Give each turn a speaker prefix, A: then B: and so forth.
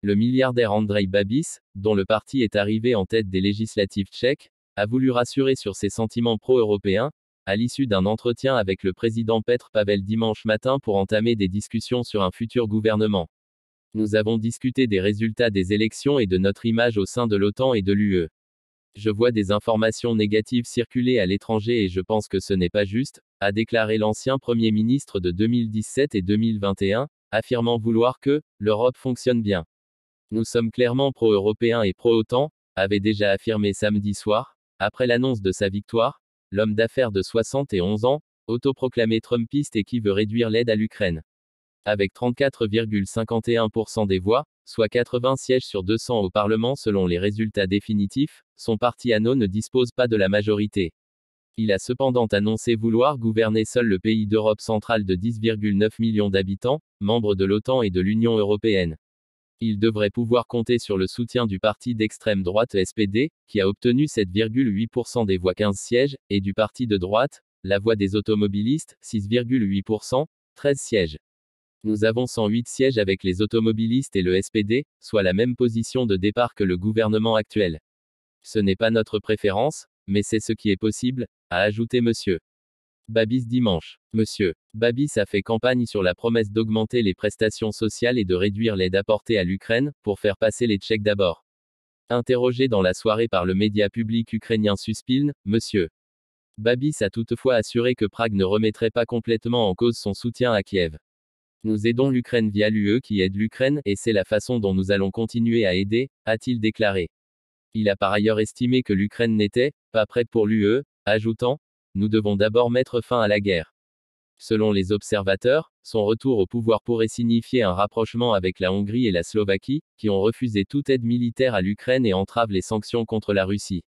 A: Le milliardaire Andrej Babiš, dont le parti est arrivé en tête des législatives tchèques, a voulu rassurer sur ses sentiments pro-européens, à l'issue d'un entretien avec le président Petr Pavel dimanche matin pour entamer des discussions sur un futur gouvernement. Nous avons discuté des résultats des élections et de notre image au sein de l'OTAN et de l'UE. Je vois des informations négatives circuler à l'étranger et je pense que ce n'est pas juste, a déclaré l'ancien Premier ministre de 2017 et 2021, affirmant vouloir que l'Europe fonctionne bien. Nous sommes clairement pro-européens et pro-OTAN, avait déjà affirmé samedi soir, après l'annonce de sa victoire, l'homme d'affaires de 71 ans, autoproclamé trumpiste et qui veut réduire l'aide à l'Ukraine. Avec 34,51% des voix, soit 80 sièges sur 200 au Parlement selon les résultats définitifs, son parti ANO ne dispose pas de la majorité. Il a cependant annoncé vouloir gouverner seul le pays d'Europe centrale de 10,9 millions d'habitants, membre de l'OTAN et de l'Union européenne. Il devrait pouvoir compter sur le soutien du parti d'extrême droite SPD, qui a obtenu 7,8% des voix 15 sièges, et du parti de droite, la Voix des automobilistes, 6,8%, 13 sièges. Nous avons 108 sièges avec les automobilistes et le SPD, soit la même position de départ que le gouvernement actuel. Ce n'est pas notre préférence, mais c'est ce qui est possible, a ajouté M. Babiš dimanche. M. Babiš a fait campagne sur la promesse d'augmenter les prestations sociales et de réduire l'aide apportée à l'Ukraine, pour faire passer les Tchèques d'abord. Interrogé dans la soirée par le média public ukrainien Suspilne, M. Babiš a toutefois assuré que Prague ne remettrait pas complètement en cause son soutien à Kiev. Nous aidons l'Ukraine via l'UE qui aide l'Ukraine, et c'est la façon dont nous allons continuer à aider, a-t-il déclaré. Il a par ailleurs estimé que l'Ukraine n'était pas prête pour l'UE, ajoutant: nous devons d'abord mettre fin à la guerre. Selon les observateurs, son retour au pouvoir pourrait signifier un rapprochement avec la Hongrie et la Slovaquie, qui ont refusé toute aide militaire à l'Ukraine et entravent les sanctions contre la Russie.